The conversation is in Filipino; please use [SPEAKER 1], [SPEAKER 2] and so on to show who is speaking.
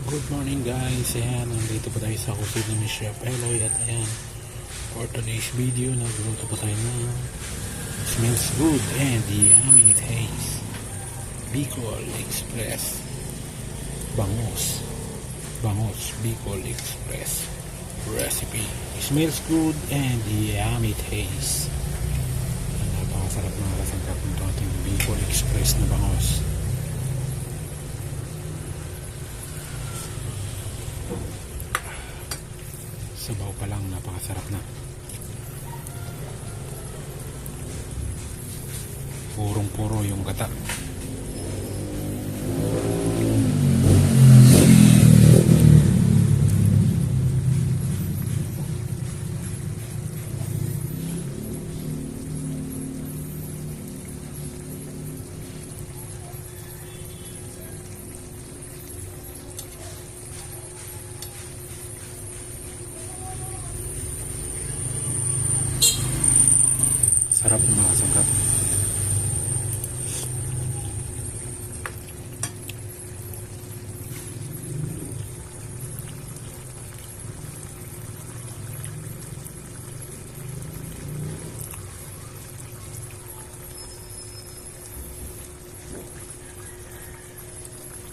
[SPEAKER 1] Good morning guys, ayan, nandito pa tayo sa kusina ni Chef Eloy at ayan, for today's video, nagluto pa tayo ng smells good and yummy taste Bicol Express Bangos Bicol Express recipe. Smells good and yummy taste. Napakasarap mga kasangkap nito ating Bicol Express na bangos. Sabaw pa lang, napakasarap na. Purong-puro yung gata. Sarap mga kasangkap.